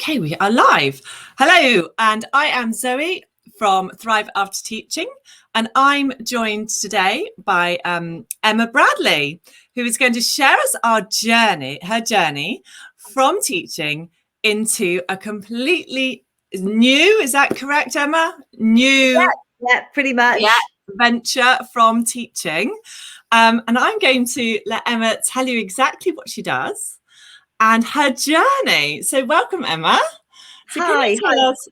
Okay, we are live. Hello, and I am Zoe from Thrive After Teaching, and I'm joined today by Emma Bradley, who is going to share us her journey from teaching into a completely new, is that correct, Emma? Yeah, pretty much. Yeah, venture from teaching. And I'm going to let Emma tell you exactly what she does and her journey. So welcome, Emma. So can you tell us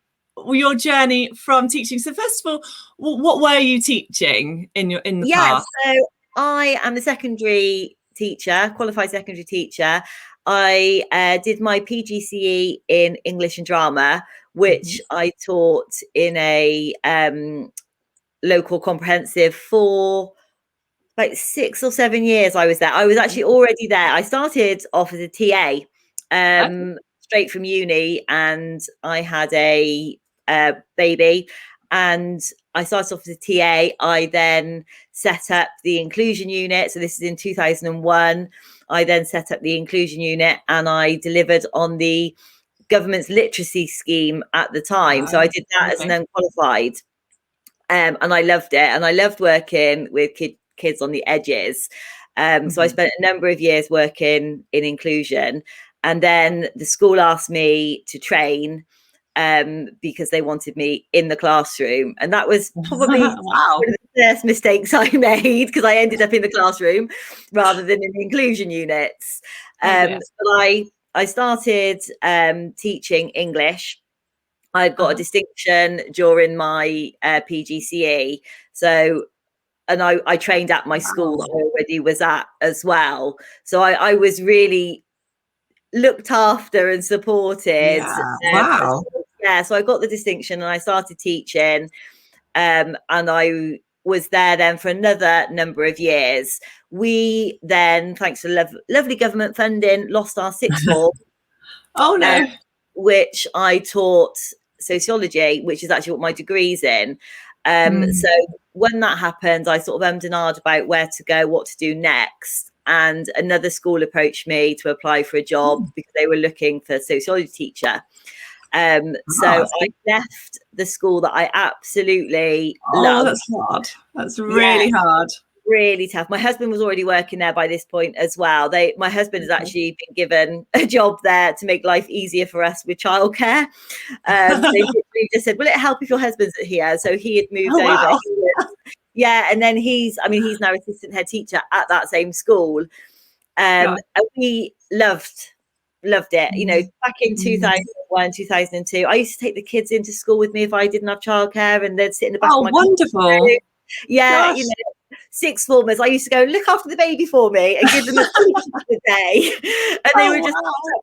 your journey from teaching? So first of all, what were you teaching in the past? So I am a secondary teacher, qualified secondary teacher. I did my PGCE in English and drama, which I taught in a local comprehensive for like 6 or 7 years. I was there. I was actually already there. I started off as a TA straight from uni, and I had a baby, and I started off as a TA. I then set up the inclusion unit. So this is in 2001. I then set up the inclusion unit, and I delivered on the government's literacy scheme at the time. So I did that as an unqualified. And I loved it. And I loved working with kids on the edges. So I spent a number of years working in inclusion. And then the school asked me to train because they wanted me in the classroom. And that was probably one of the first mistakes I made, because I ended up in the classroom rather than in the inclusion units. But I started teaching English. I got a distinction during my PGCE. So, and I trained at my school that I already was at as well. So I was really looked after and supported. So I got the distinction and I started teaching. And I was there then for another number of years. We then, thanks to lovely government funding, lost our sixth form. Oh no. Which I taught sociology, which is actually what my degree's in. So when that happened, I sort of and ahed about where to go, what to do next. And another school approached me to apply for a job because they were looking for a sociology teacher. So I left the school that I absolutely loved. That's hard. That's really hard. Really tough. My husband was already working there by this point as well. My husband has actually been given a job there to make life easier for us with childcare. So he just said, "Will it help if your husband's here?" So he had moved over. And then he's now assistant head teacher at that same school. And we loved it. You know, back in 2001, 2002, I used to take the kids into school with me if I didn't have childcare, and they'd sit in the back of my wonderful. Yeah, you know, sixth formers, I used to go look after the baby for me and give them a push for the day. And they were just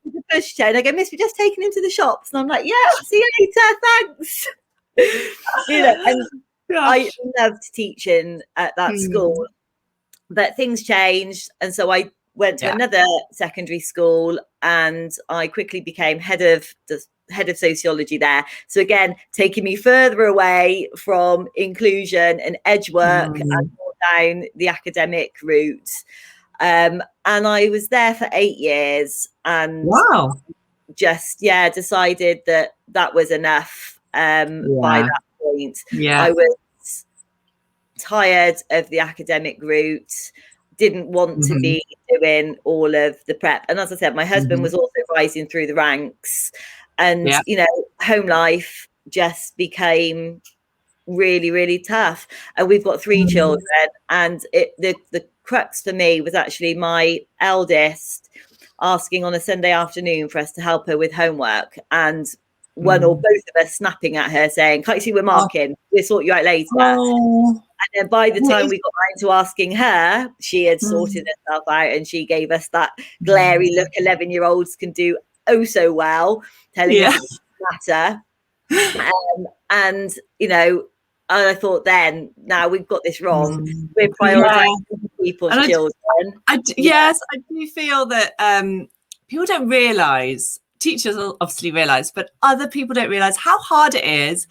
with the push chair. And I go, "Miss, we're just taking him to the shops." And I'm like, "Yeah, see you later, thanks." You know, and I loved teaching at that school. But things changed. And so I went to another secondary school, and I quickly became head of sociology there. So again, taking me further away from inclusion and edge work and more down the academic route. And I was there for 8 years, and just decided that was enough. By that point, I was tired of the academic route, didn't want to be doing all of the prep. And as I said, my husband was also rising through the ranks. And, you know, home life just became really, really tough. And we've got 3 children. And the crux for me was actually my eldest asking on a Sunday afternoon for us to help her with homework. And one or both of us snapping at her saying, "Can't you see we're marking? We'll sort you out later." And then by the time we got around to asking her, she had sorted herself out, and she gave us that glary look 11-year-olds can do so well, telling us it doesn't matter. And you know, I thought then, now we've got this wrong. We're prioritizing people's children. I do feel that people don't realize, teachers obviously realize, but other people don't realize how hard it is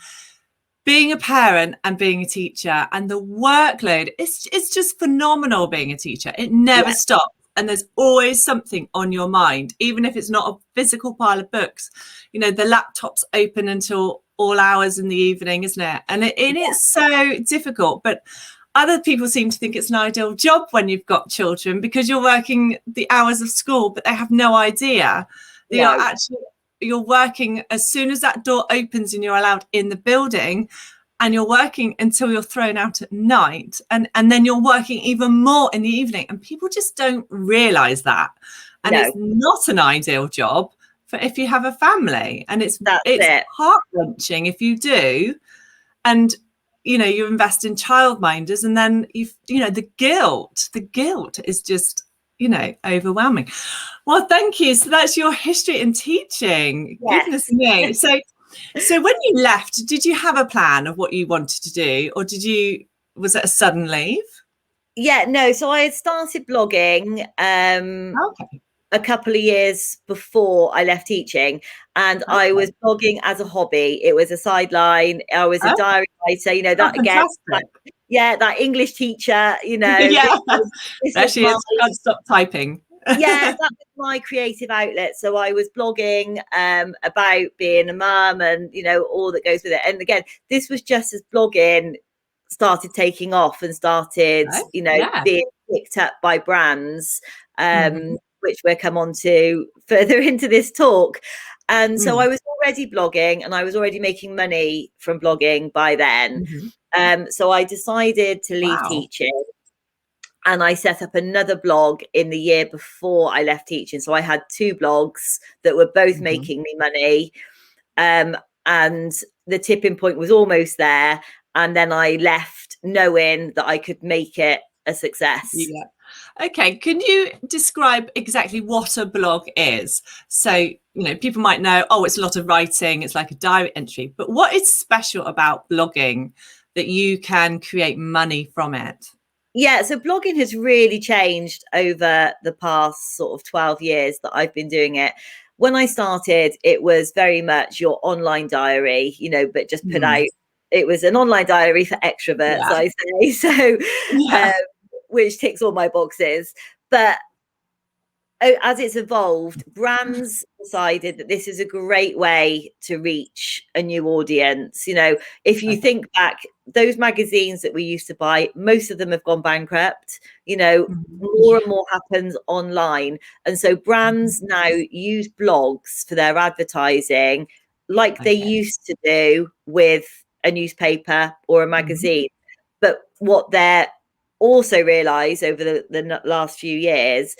being a parent and being a teacher, and the workload. It's just phenomenal being a teacher. It never stops. and there's always something on your mind, even if it's not a physical pile of books. You know, the laptop's open until all hours in the evening, isn't it? And it is so difficult. But other people seem to think it's an ideal job when you've got children, because you're working the hours of school, but they have no idea that you're working as soon as that door opens and you're allowed in the building, and you're working until you're thrown out at night, and then you're working even more in the evening, and people just don't realize that. And it's not an ideal job for if you have a family, and it's heart-wrenching if you do. And you invest in childminders, and then the guilt is just overwhelming. Well, thank you. So that's your history in teaching. Yes. Goodness me. So when you left, did you have a plan of what you wanted to do, or was it a sudden leave? Yeah, no. So I had started blogging a couple of years before I left teaching, and I was blogging as a hobby. It was a sideline. I was a diary writer, that again. That English teacher, Actually, can't stop typing. That was my creative outlet. So I was blogging about being a mum and all that goes with it. And again, this was just as blogging started taking off and started being picked up by brands, which we'll come on to further into this talk. And so I was already blogging, and I was already making money from blogging by then. So I decided to leave teaching, and I set up another blog in the year before I left teaching. So I had two blogs that were both making me money. And the tipping point was almost there. And then I left knowing that I could make it a success. Yeah. Okay. Can you describe exactly what a blog is? So, people might know, it's a lot of writing. It's like a diary entry. But what is special about blogging that you can create money from it? Yeah, so blogging has really changed over the past sort of 12 years that I've been doing it. When I started, it was very much your online diary, but just put out. It was an online diary for extroverts, I say. So, which ticks all my boxes. But as it's evolved, brands decided that this is a great way to reach a new audience. If you think back, those magazines that we used to buy, most of them have gone bankrupt. More and more happens online. And so brands now use blogs for their advertising, like they used to do with a newspaper or a magazine. But what they're also realized over the last few years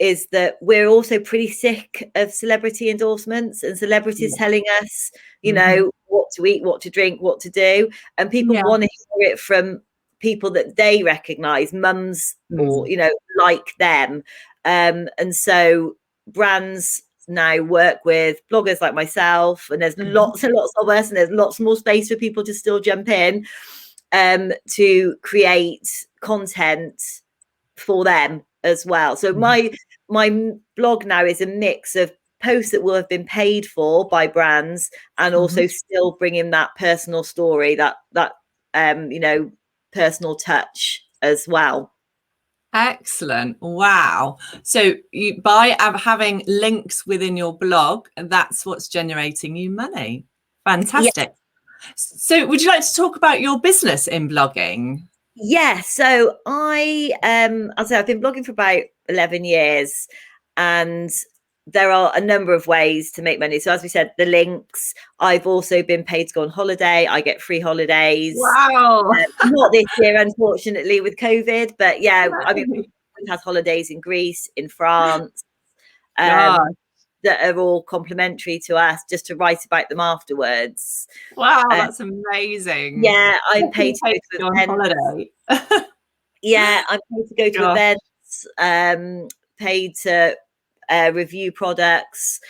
is that we're also pretty sick of celebrity endorsements and celebrities telling us, what to eat, what to drink, what to do. And people want to hear it from people that they recognize, mums or, like them. And so brands now work with bloggers like myself, and there's lots and lots of us, and there's lots more space for people to still jump in to create content for them as well. So my blog now is a mix of posts that will have been paid for by brands, and also still bringing that personal story, that personal touch as well. Excellent. Wow. So you, by having links within your blog, that's what's generating you money. Fantastic. So would you like to talk about your business in blogging? Yeah, so I've been blogging for about 11 years, and there are a number of ways to make money. So as we said, the links, I've also been paid to go on holiday. I get free holidays. Wow. Not this year, unfortunately, with COVID, but yeah, I mean, we've had holidays in Greece, in France, that are all complimentary to us, just to write about them afterwards. Wow, that's amazing. Yeah, I'm paid to go to on holiday. Yeah, I'm paid to go to events, paid to review products,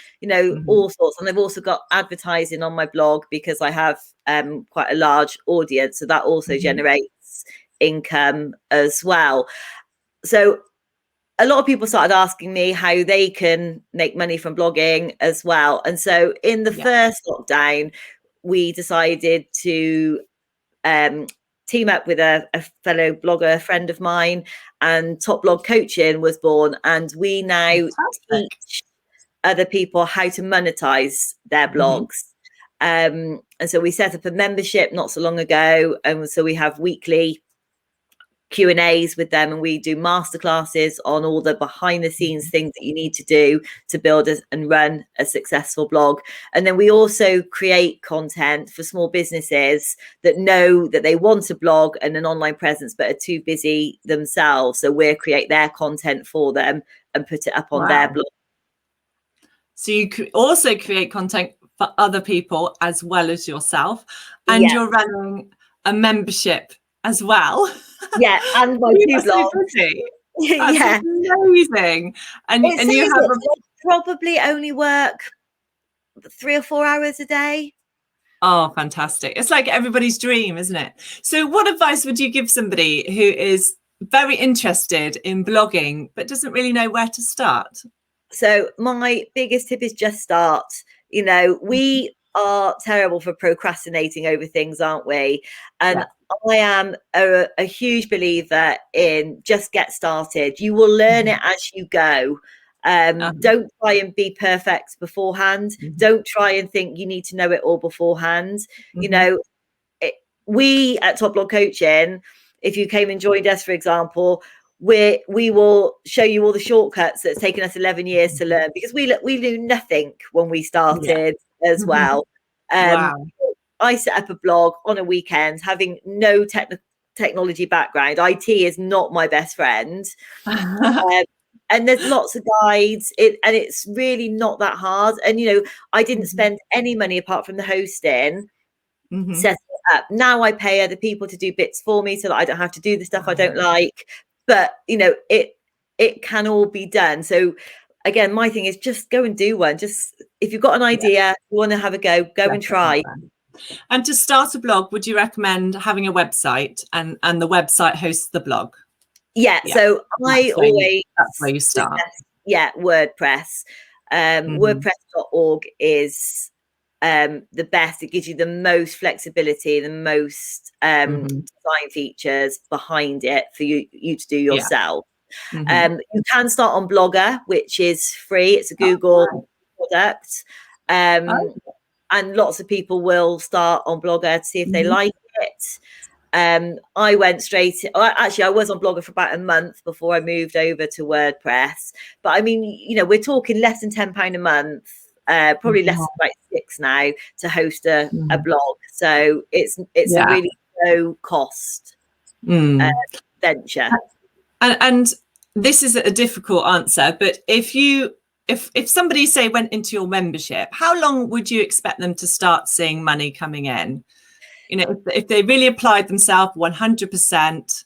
all sorts. And I've also got advertising on my blog because I have quite a large audience. So that also generates income as well. So a lot of people started asking me how they can make money from blogging as well. And so in the first lockdown, we decided to team up with a fellow blogger friend of mine, and Top Blog Coaching was born. And we now teach other people how to monetize their blogs. And so we set up a membership not so long ago. And so we have weekly Q&As with them, and we do masterclasses on all the behind the scenes things that you need to do to build and run a successful blog. And then we also create content for small businesses that know that they want a blog and an online presence but are too busy themselves, so we'll create their content for them and put it up on their blog. So you also create content for other people as well as yourself, and you're running a membership as well. Yeah, and my two blogs. That's amazing. And you have probably only work 3 or 4 hours a day. Oh, fantastic. It's like everybody's dream, isn't it? So what advice would you give somebody who is very interested in blogging but doesn't really know where to start? So my biggest tip is just start. You know, we are terrible for procrastinating over things, aren't we? And I am a huge believer in just get started. You will learn it as you go. Don't try and be perfect beforehand. Don't try and think you need to know it all beforehand. You know, we at Top Blog Coaching, if you came and joined us, for example, we will show you all the shortcuts that's taken us 11 years to learn, because we knew nothing when we started as well. I set up a blog on a weekend, having no technology background. IT is not my best friend. And there's lots of guides, and it's really not that hard. And, you know, I didn't spend any money apart from the hosting setting it up. Now I pay other people to do bits for me so that I don't have to do the stuff I don't like. But, you know, it can all be done. So again, my thing is just go and do one. Just if you've got an idea, you want to have a go and try. And to start a blog, would you recommend having a website and the website hosts the blog? Yeah. So that's where you start. Yeah, WordPress. WordPress.org is the best. It gives you the most flexibility, the most design features behind it for you to do yourself. You can start on Blogger, which is free. It's a Google product. And lots of people will start on Blogger to see if they like it. I went I was on Blogger for about a month before I moved over to WordPress. But I mean, you know, we're talking less than £10 a month, probably less than like £6 now to host a blog. So it's a really low cost venture. And this is a difficult answer, but if somebody, say, went into your membership, how long would you expect them to start seeing money coming in? You know, if they really applied themselves 100%,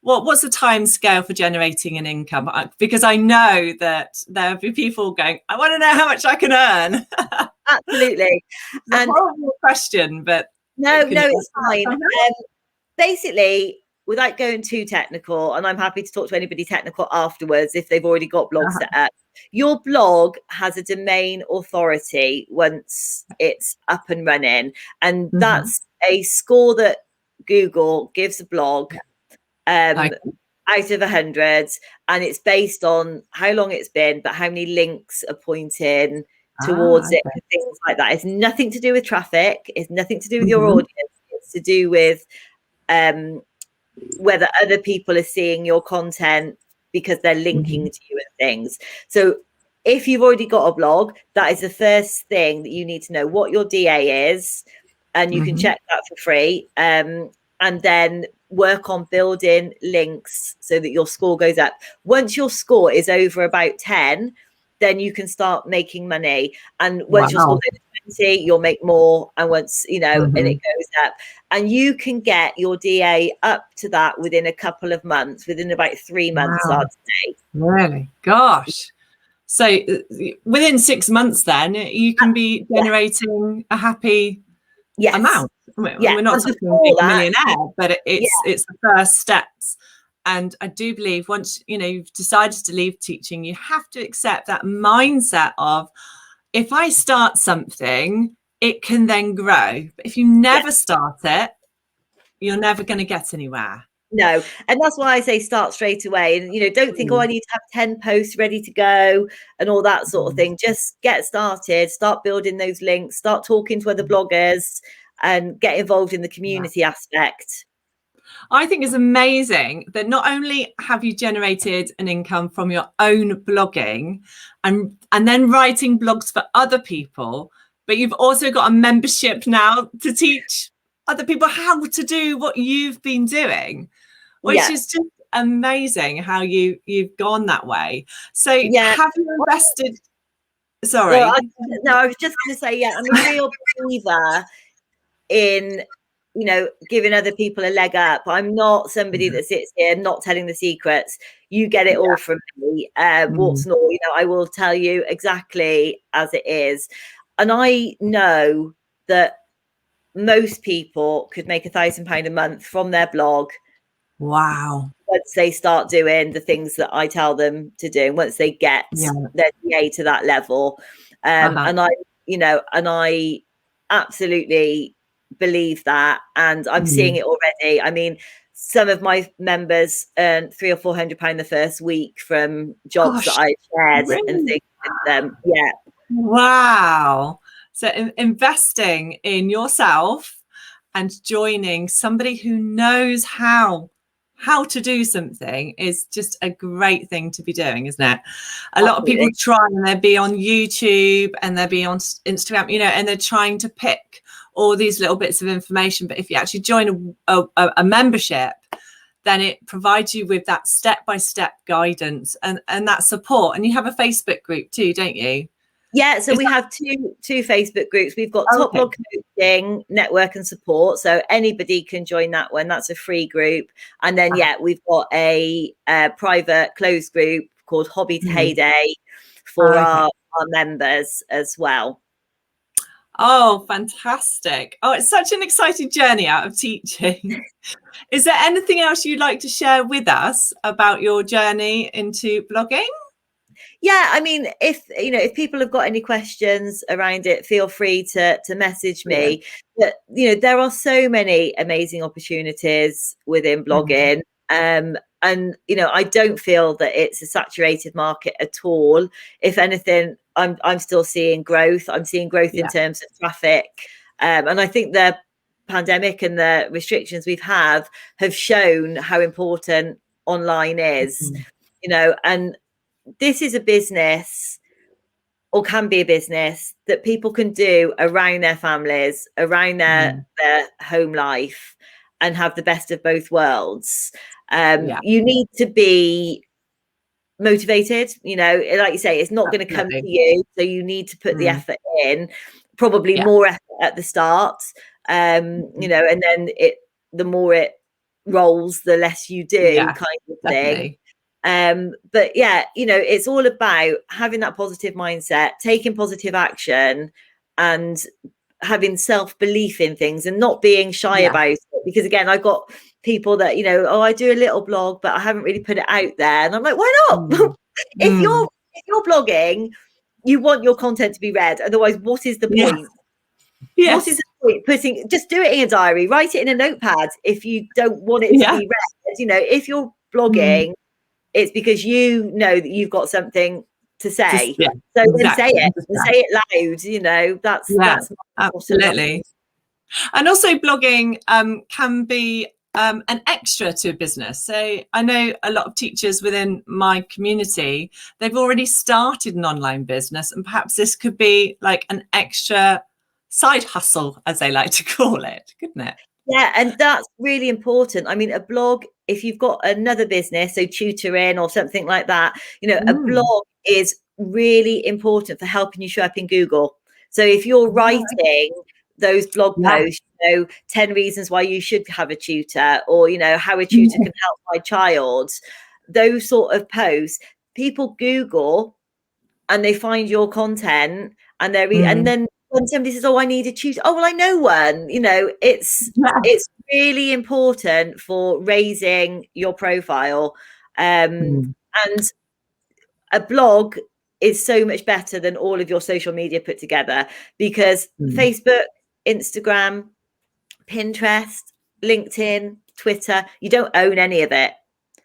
what's the time scale for generating an income? Because I know that there'll be people going, I want to know how much I can earn. Absolutely. It's a horrible question, but no, it's fine. Basically, without going too technical, and I'm happy to talk to anybody technical afterwards if they've already got blogs set up, your blog has a domain authority once it's up and running, and that's a score that Google gives a blog out of 100, and it's based on how long it's been, but how many links are pointing towards it and things like that. It's nothing to do with traffic. It's nothing to do with your audience. It's to do with whether other people are seeing your content because they're linking to you and things. So if you've already got a blog, that is the first thing that you need to know, what your DA is, and you can check that for free, and then work on building links so that your score goes up. Once your score is over about 10, then you can start making money. And once your score goes 20, you'll make more. And once, you know, and it goes up. And you can get your DA up to that within a couple of months, within about 3 months, I'd say. Really? Gosh. So within 6 months, then you can be generating a happy amount. We're not talking a millionaire, but it's the first steps. And I do believe once, you know, you've decided to leave teaching, you have to accept that mindset of, if I start something, it can then grow. But if you never start it, you're never going to get anywhere. No, and that's why I say start straight away. And, don't think, I need to have 10 posts ready to go and all that sort of thing. Just get started, start building those links, start talking to other bloggers and get involved in the community aspect. I think it's amazing that not only have you generated an income from your own blogging and then writing blogs for other people, but you've also got a membership now to teach other people how to do what you've been doing, which is just amazing how you've gone that way. So have you invested? Sorry. Well, I was just going to say, I'm a real believer in, giving other people a leg up. I'm not somebody that sits here not telling the secrets. You get it all from me. What's not, I will tell you exactly as it is. And I know that most people could make £1,000 a month from their blog. Wow. Once they start doing the things that I tell them to do, once they get their DA to that level. And I absolutely believe that. And I'm seeing it already. I mean, some of my members earn £300 or £400 the first week from jobs that I shared and things with them. Yeah. Wow. So investing in yourself and joining somebody who knows how to do something is just a great thing to be doing, isn't it? A lot of people try and they'll be on YouTube and they'll be on Instagram, and they're trying to pick all these little bits of information. But if you actually join a membership, then it provides you with that step-by-step guidance and that support. And you have a Facebook group too, don't you? Yeah, so we have two Facebook groups. We've got Top Blog Coaching, Network and Support. So anybody can join that one. That's a free group. And then, we've got a private closed group called Hobby to Heyday for our members as well. Oh, fantastic. Oh, it's such an exciting journey out of teaching. Is there anything else you'd like to share with us about your journey into blogging? Yeah, I mean, if people have got any questions around it, feel free to message me. But there are so many amazing opportunities within blogging, and I don't feel that it's a saturated market at all. If anything, I'm still seeing growth. I'm seeing growth in terms of traffic, and I think the pandemic and the restrictions we've have shown how important online is. And this is a business, or can be a business, that people can do around their families, around their home life, and have the best of both worlds. You need to be motivated, like you say, it's not going to come to you. So you need to put the effort in, probably more effort at the start, and then the more it rolls, the less you do, kind of thing. But it's all about having that positive mindset, taking positive action, and having self-belief in things and not being shy about it. Because again, I got people that, I do a little blog, but I haven't really put it out there. And I'm like, why not? If you're blogging, you want your content to be read. Otherwise, what is the point? What is the point? Just do it in a diary, write it in a notepad if you don't want it to be read. If you're blogging, it's because that you've got something to say. Then say it. Say it loud. That's absolutely. And also blogging can be an extra to a business. So I know a lot of teachers within my community, they've already started an online business, and perhaps this could be like an extra side hustle, as they like to call it, couldn't it? Yeah, and that's really important. I mean, a blog, if you've got another business, so tutoring or something like that, a blog is really important for helping you show up in Google. So if you're writing those blog posts, 10 reasons why you should have a tutor, or, how a tutor can help my child, those sort of posts, people Google and they find your content, and and then when somebody says, oh, I need a tutor, oh, well, I know one, it's really important for raising your profile. And a blog is so much better than all of your social media put together, because Facebook, Instagram, Pinterest, LinkedIn, Twitter. You don't own any of it.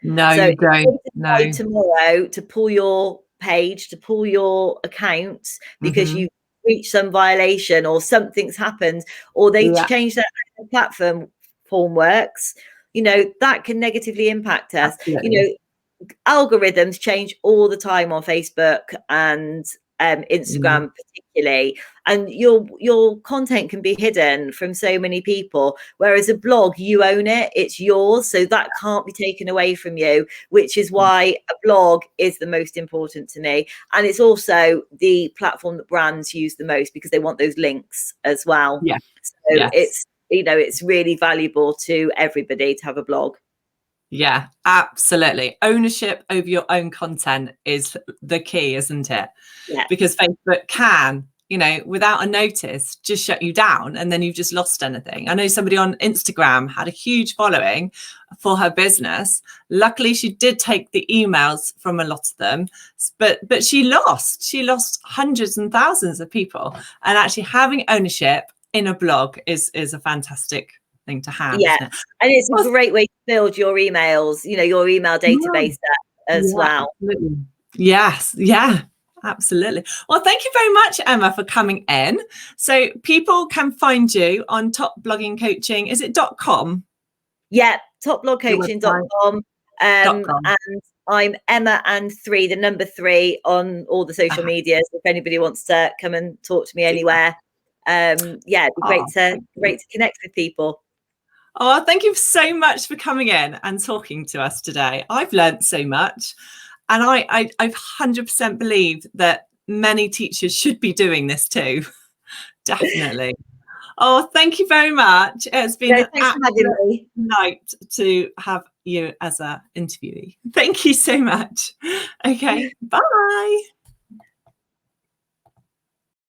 No, So you don't. decide tomorrow to pull your page, to pull your account because you reached some violation or something's happened, or they change their platform works, you know, that can negatively impact us. Absolutely. You know, algorithms change all the time on Facebook and Instagram particularly, and your content can be hidden from so many people, whereas a blog, you own it, it's yours, so that can't be taken away from you, which is why a blog is the most important to me. And it's also the platform that brands use the most because they want those links as well. So it's, you know, it's really valuable to everybody to have a blog. Yeah, absolutely. Ownership over your own content is the key, isn't it? Yeah. Because Facebook can, you know, without a notice, just shut you down and then you've just lost anything. I know somebody on Instagram had a huge following for her business. Luckily, she did take the emails from a lot of them, but she lost hundreds and thousands of people. And actually having ownership in a blog is a fantastic thing to have. Yeah, isn't it? and it's a great way to build your emails, you know, your email database as well. Absolutely. Yes, yeah, absolutely. Well, thank you very much, Emma, for coming in. So people can find you on Top Blogging Coaching. Is it .com? Yeah, topblogcoaching.com. And I'm Emma and 3, the number 3 on all the social medias. If anybody wants to come and talk to me anywhere, yeah, it'd be great to connect with people. Oh, thank you so much for coming in and talking to us today. I've learned so much, and I 100% believe that many teachers should be doing this too. Definitely. Oh, thank you very much. It's been an absolute night to have you as an interviewee. Thank you so much. Okay, bye.